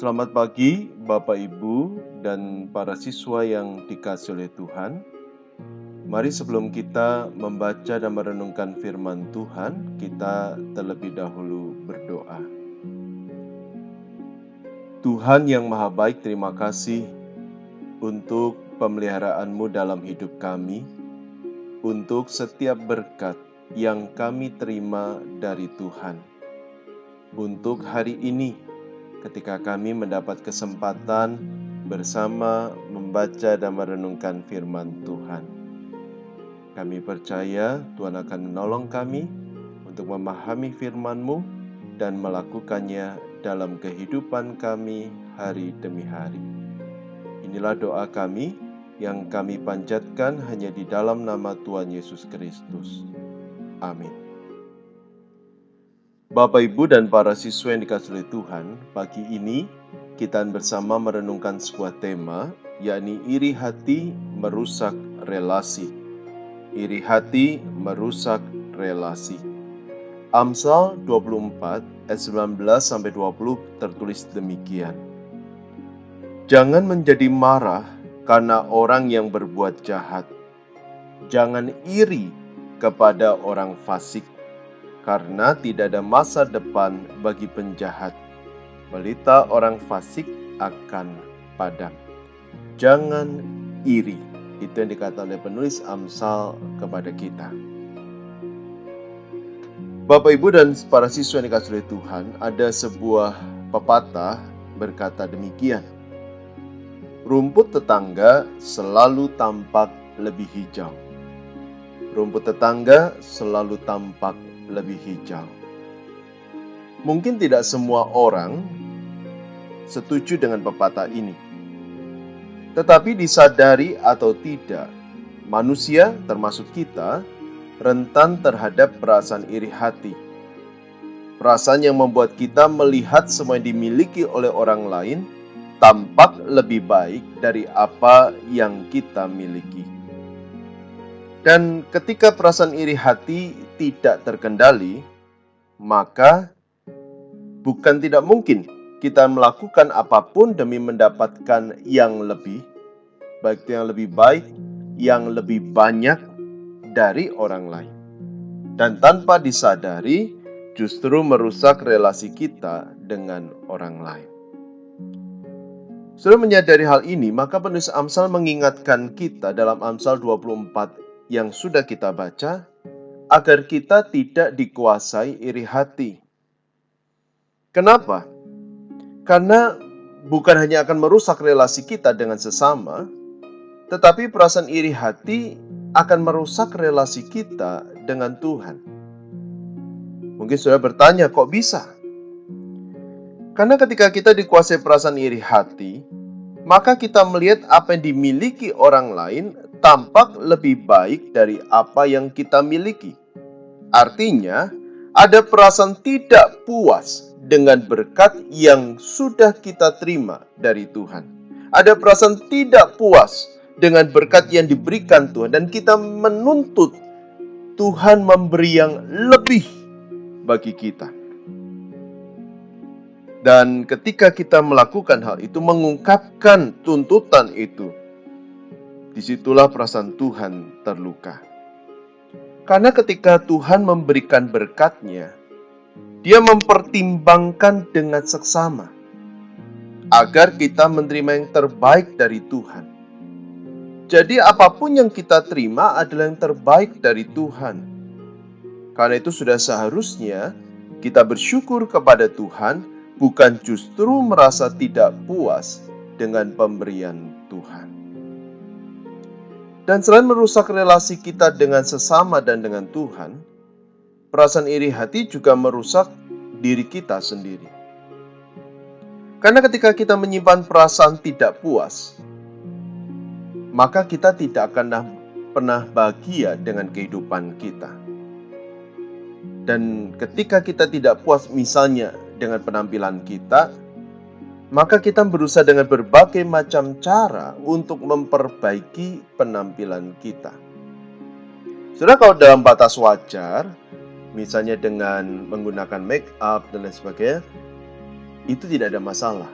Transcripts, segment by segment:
Selamat pagi, Bapak, Ibu, dan para siswa yang dikasihi oleh Tuhan. Mari sebelum kita membaca dan merenungkan firman Tuhan, kita terlebih dahulu berdoa. Tuhan yang Maha Baik, terima kasih untuk pemeliharaan-Mu dalam hidup kami, untuk setiap berkat yang kami terima dari Tuhan. Untuk hari ini, ketika kami mendapat kesempatan bersama membaca dan merenungkan firman Tuhan. Kami percaya Tuhan akan menolong kami untuk memahami firman-Mu dan melakukannya dalam kehidupan kami hari demi hari. Inilah doa kami yang kami panjatkan hanya di dalam nama Tuhan Yesus Kristus. Amin. Bapak, Ibu, dan para siswa yang dikasihi oleh Tuhan, pagi ini kita bersama merenungkan sebuah tema, yakni iri hati merusak relasi. Iri hati merusak relasi. Amsal 24 ayat 19-20 tertulis demikian. Jangan menjadi marah karena orang yang berbuat jahat. Jangan iri kepada orang fasik, karena tidak ada masa depan bagi penjahat. Pelita orang fasik akan padam. Jangan iri. Itu yang dikatakan oleh penulis Amsal kepada kita. Bapak, Ibu, dan para siswa yang dikasihi oleh Tuhan, ada sebuah pepatah berkata demikian. Rumput tetangga selalu tampak lebih hijau. Rumput tetangga selalu tampak lebih hijau. Mungkin tidak semua orang setuju dengan pepatah ini. Tetapi disadari atau tidak, manusia termasuk kita rentan terhadap perasaan iri hati. Perasaan yang membuat kita melihat semua yang dimiliki oleh orang lain tampak lebih baik dari apa yang kita miliki. Dan ketika perasaan iri hati tidak terkendali, maka bukan tidak mungkin kita melakukan apapun demi mendapatkan yang lebih, baik itu yang lebih baik, yang lebih banyak dari orang lain. Dan tanpa disadari, justru merusak relasi kita dengan orang lain. Sudah menyadari hal ini, maka penulis Amsal mengingatkan kita dalam Amsal 24 yang sudah kita baca, agar kita tidak dikuasai iri hati. Kenapa? Karena bukan hanya akan merusak relasi kita dengan sesama, tetapi perasaan iri hati akan merusak relasi kita dengan Tuhan. Mungkin sudah bertanya, kok bisa? Karena ketika kita dikuasai perasaan iri hati, maka kita melihat apa yang dimiliki orang lain tampak lebih baik dari apa yang kita miliki. Artinya, ada perasaan tidak puas dengan berkat yang sudah kita terima dari Tuhan. Ada perasaan tidak puas dengan berkat yang diberikan Tuhan, dan kita menuntut Tuhan memberi yang lebih bagi kita. Dan ketika kita melakukan hal itu, mengungkapkan tuntutan itu, disitulah perasaan Tuhan terluka. Karena ketika Tuhan memberikan berkat-Nya, Dia mempertimbangkan dengan seksama agar kita menerima yang terbaik dari Tuhan. Jadi apapun yang kita terima adalah yang terbaik dari Tuhan. Karena itu sudah seharusnya kita bersyukur kepada Tuhan, bukan justru merasa tidak puas dengan pemberian Tuhan. Dan selain merusak relasi kita dengan sesama dan dengan Tuhan, perasaan iri hati juga merusak diri kita sendiri. Karena ketika kita menyimpan perasaan tidak puas, maka kita tidak akan pernah bahagia dengan kehidupan kita. Dan ketika kita tidak puas misalnya dengan penampilan kita, maka kita berusaha dengan berbagai macam cara untuk memperbaiki penampilan kita. Saudara, kalau dalam batas wajar, misalnya dengan menggunakan make up dan lain sebagainya, itu tidak ada masalah.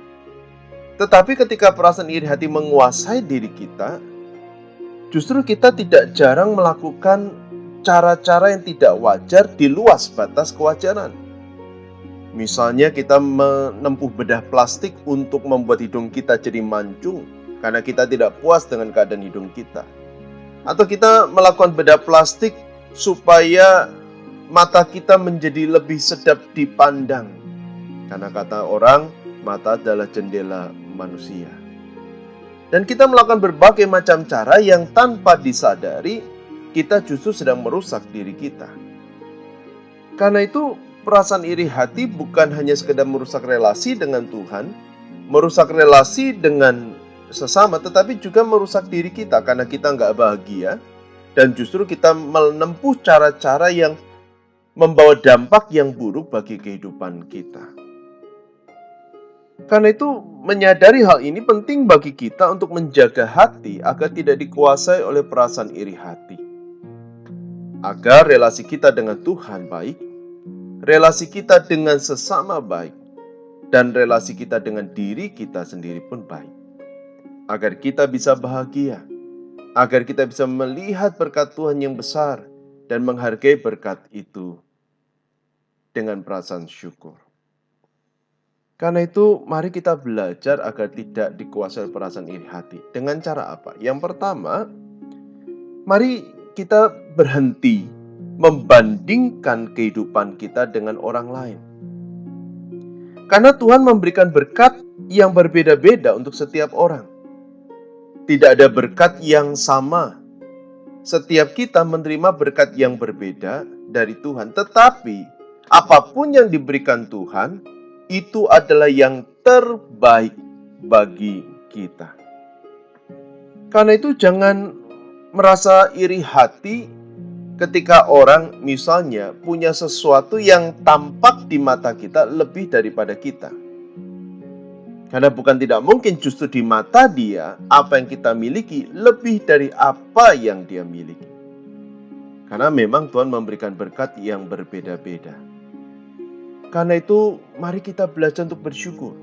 Tetapi ketika perasaan iri hati menguasai diri kita, justru kita tidak jarang melakukan cara-cara yang tidak wajar di luar batas kewajaran. Misalnya kita menempuh bedah plastik untuk membuat hidung kita jadi mancung karena kita tidak puas dengan keadaan hidung kita. Atau kita melakukan bedah plastik supaya mata kita menjadi lebih sedap dipandang. Karena kata orang, mata adalah jendela manusia. Dan kita melakukan berbagai macam cara yang tanpa disadari kita justru sedang merusak diri kita. Karena itu perasaan iri hati bukan hanya sekedar merusak relasi dengan Tuhan, merusak relasi dengan sesama, tetapi juga merusak diri kita karena kita nggak bahagia dan justru kita menempuh cara-cara yang membawa dampak yang buruk bagi kehidupan kita. Karena itu menyadari hal ini penting bagi kita untuk menjaga hati agar tidak dikuasai oleh perasaan iri hati. Agar relasi kita dengan Tuhan baik, relasi kita dengan sesama baik, dan relasi kita dengan diri kita sendiri pun baik. Agar kita bisa bahagia, agar kita bisa melihat berkat Tuhan yang besar dan menghargai berkat itu dengan perasaan syukur. Karena itu, mari kita belajar agar tidak dikuasai perasaan iri hati. Dengan cara apa? Yang pertama, mari kita berhenti membandingkan kehidupan kita dengan orang lain. Karena Tuhan memberikan berkat yang berbeda-beda untuk setiap orang. Tidak ada berkat yang sama. Setiap kita menerima berkat yang berbeda dari Tuhan. Tetapi, apapun yang diberikan Tuhan, itu adalah yang terbaik bagi kita. Karena itu jangan merasa iri hati ketika orang misalnya punya sesuatu yang tampak di mata kita lebih daripada kita. Karena bukan tidak mungkin justru di mata dia apa yang kita miliki lebih dari apa yang dia miliki. Karena memang Tuhan memberikan berkat yang berbeda-beda. Karena itu, mari kita belajar untuk bersyukur.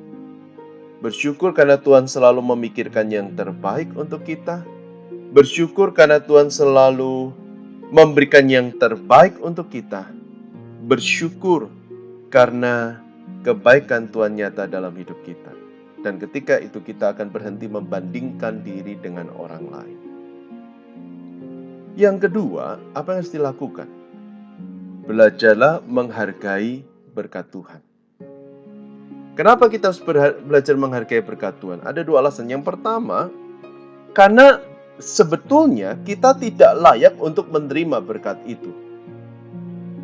Bersyukur karena Tuhan selalu memikirkan yang terbaik untuk kita. Bersyukur karena Tuhan selalu memberikan yang terbaik untuk kita. Bersyukur karena kebaikan Tuhan nyata dalam hidup kita. Dan ketika itu kita akan berhenti membandingkan diri dengan orang lain. Yang kedua, apa yang harus dilakukan? Belajarlah menghargai berkat Tuhan. Kenapa kita harus belajar menghargai berkat Tuhan? Ada dua alasan. Yang pertama, karena sebetulnya kita tidak layak untuk menerima berkat itu.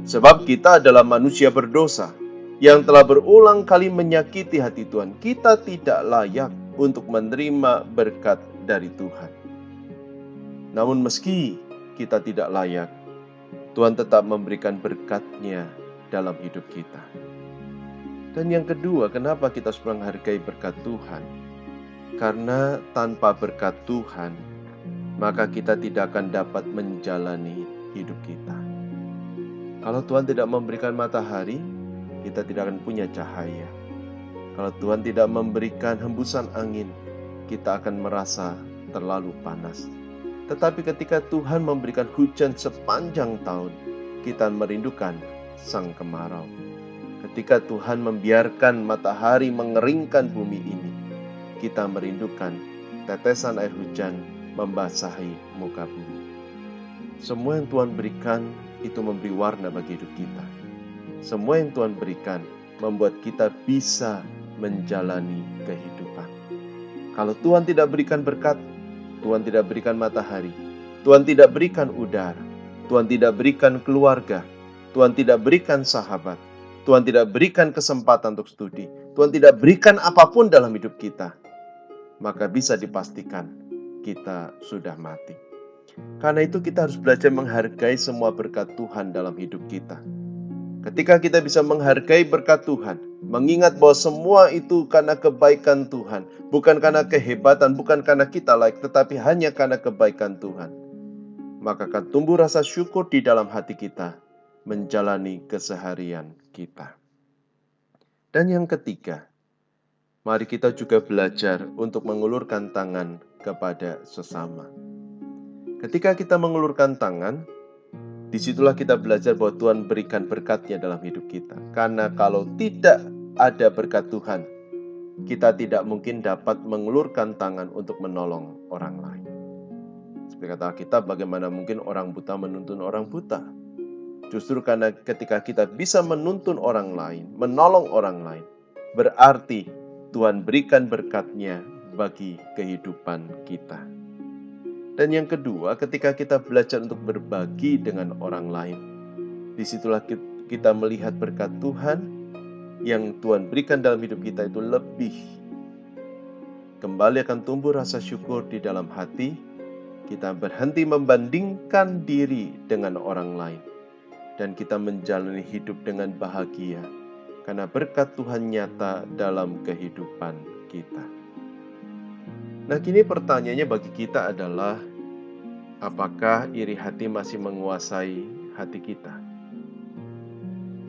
Sebab kita adalah manusia berdosa yang telah berulang kali menyakiti hati Tuhan. Kita tidak layak untuk menerima berkat dari Tuhan. Namun meski kita tidak layak, Tuhan tetap memberikan berkat-Nya dalam hidup kita. Dan yang kedua, kenapa kita harus menghargai berkat Tuhan? Karena tanpa berkat Tuhan, maka kita tidak akan dapat menjalani hidup kita. Kalau Tuhan tidak memberikan matahari, kita tidak akan punya cahaya. Kalau Tuhan tidak memberikan hembusan angin, kita akan merasa terlalu panas. Tetapi ketika Tuhan memberikan hujan sepanjang tahun, kita merindukan sang kemarau. Ketika Tuhan membiarkan matahari mengeringkan bumi ini, kita merindukan tetesan air hujan membasahi muka bumi. Semua yang Tuhan berikan itu memberi warna bagi hidup kita. Semua yang Tuhan berikan membuat kita bisa menjalani kehidupan. Kalau Tuhan tidak berikan berkat, Tuhan tidak berikan matahari, Tuhan tidak berikan udara, Tuhan tidak berikan keluarga, Tuhan tidak berikan sahabat, Tuhan tidak berikan kesempatan untuk studi, Tuhan tidak berikan apapun dalam hidup kita, maka bisa dipastikan kita sudah mati. Karena itu kita harus belajar menghargai semua berkat Tuhan dalam hidup kita. Ketika kita bisa menghargai berkat Tuhan, mengingat bahwa semua itu karena kebaikan Tuhan, bukan karena kehebatan, bukan karena kita layak, tetapi hanya karena kebaikan Tuhan, maka akan tumbuh rasa syukur di dalam hati kita menjalani keseharian kita. Dan yang ketiga, mari kita juga belajar untuk mengulurkan tangan kepada sesama. Ketika kita mengulurkan tangan, disitulah kita belajar bahwa Tuhan berikan berkat-Nya dalam hidup kita. Karena kalau tidak ada berkat Tuhan, kita tidak mungkin dapat mengulurkan tangan untuk menolong orang lain. Seperti kata Alkitab, bagaimana mungkin orang buta menuntun orang buta? Justru karena ketika kita bisa menuntun orang lain, menolong orang lain, berarti Tuhan berikan berkat-Nya bagi kehidupan kita. Dan yang kedua, ketika kita belajar untuk berbagi dengan orang lain, disitulah kita melihat berkat Tuhan yang Tuhan berikan dalam hidup kita itu lebih. Kembali akan tumbuh rasa syukur di dalam hati, kita berhenti membandingkan diri dengan orang lain, dan kita menjalani hidup dengan bahagia, karena berkat Tuhan nyata dalam kehidupan kita. Nah, kini pertanyaannya bagi kita adalah, apakah iri hati masih menguasai hati kita?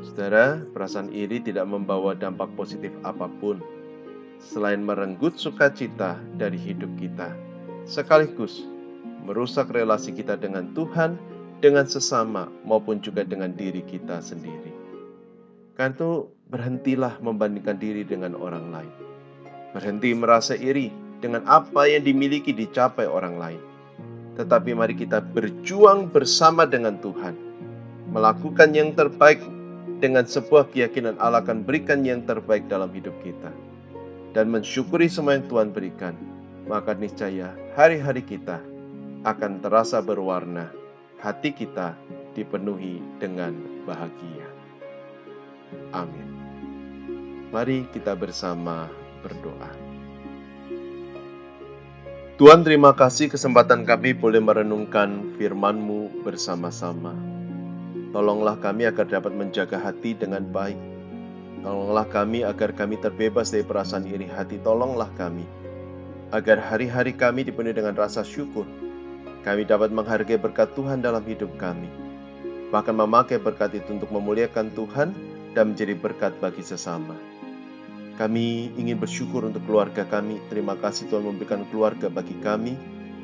Saudara, perasaan iri tidak membawa dampak positif apapun selain merenggut sukacita dari hidup kita, sekaligus merusak relasi kita dengan Tuhan, dengan sesama, maupun juga dengan diri kita sendiri. Karena itu, berhentilah membandingkan diri dengan orang lain. Berhenti merasa iri dengan apa yang dimiliki dicapai orang lain. Tetapi mari kita berjuang bersama dengan Tuhan, melakukan yang terbaik dengan sebuah keyakinan Allah akan berikan yang terbaik dalam hidup kita, dan mensyukuri semua yang Tuhan berikan. Maka niscaya hari-hari kita akan terasa berwarna, hati kita dipenuhi dengan bahagia. Amin. Mari kita bersama berdoa. Tuhan, terima kasih kesempatan kami boleh merenungkan firman-Mu bersama-sama. Tolonglah kami agar dapat menjaga hati dengan baik. Tolonglah kami agar kami terbebas dari perasaan iri hati. Tolonglah kami agar hari-hari kami dipenuhi dengan rasa syukur. Kami dapat menghargai berkat Tuhan dalam hidup kami, bahkan memakai berkat itu untuk memuliakan Tuhan dan menjadi berkat bagi sesama. Kami ingin bersyukur untuk keluarga kami. Terima kasih Tuhan memberikan keluarga bagi kami,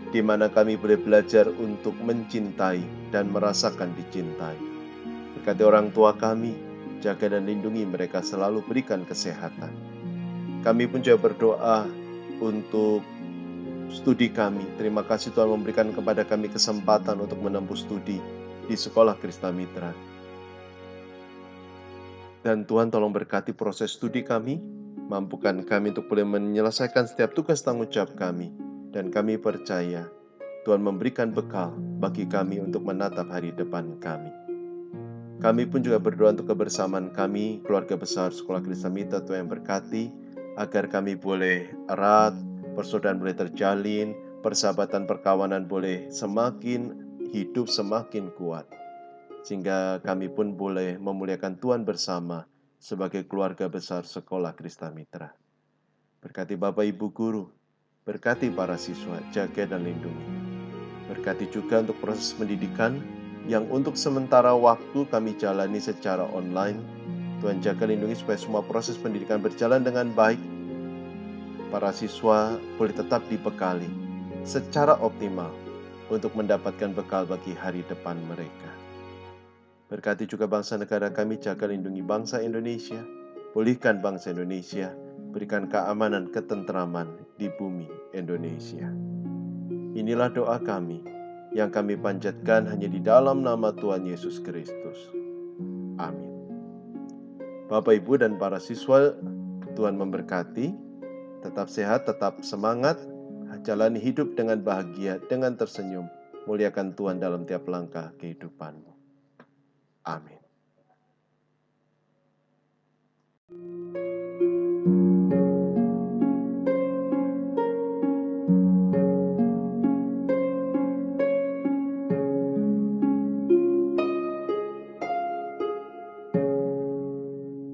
di mana kami boleh belajar untuk mencintai dan merasakan dicintai. Berkati orang tua kami, jaga dan lindungi mereka, selalu berikan kesehatan. Kami pun juga berdoa untuk studi kami. Terima kasih Tuhan memberikan kepada kami kesempatan untuk menempuh studi di Sekolah Krista Mitra. Dan Tuhan tolong berkati proses studi kami, mampukan kami untuk boleh menyelesaikan setiap tugas tanggung jawab kami. Dan kami percaya Tuhan memberikan bekal bagi kami untuk menatap hari depan kami. Kami pun juga berdoa untuk kebersamaan kami, keluarga besar Sekolah Krista Mitra, Tuhan yang berkati, agar kami boleh erat, persaudaraan boleh terjalin, persahabatan perkawanan boleh semakin hidup, semakin kuat. Sehingga kami pun boleh memuliakan Tuhan bersama sebagai keluarga besar Sekolah Krista Mitra. Berkati Bapak Ibu Guru, berkati para siswa, jaga dan lindungi. Berkati juga untuk proses pendidikan yang untuk sementara waktu kami jalani secara online. Tuhan jaga lindungi supaya semua proses pendidikan berjalan dengan baik. Para siswa boleh tetap dibekali secara optimal untuk mendapatkan bekal bagi hari depan mereka. Berkati juga bangsa negara kami, jaga lindungi bangsa Indonesia, pulihkan bangsa Indonesia, berikan keamanan, ketentraman di bumi Indonesia. Inilah doa kami yang kami panjatkan hanya di dalam nama Tuhan Yesus Kristus. Amin. Bapak, Ibu, dan para siswa, Tuhan memberkati, tetap sehat, tetap semangat, jalani hidup dengan bahagia, dengan tersenyum, muliakan Tuhan dalam tiap langkah kehidupanmu. Amin.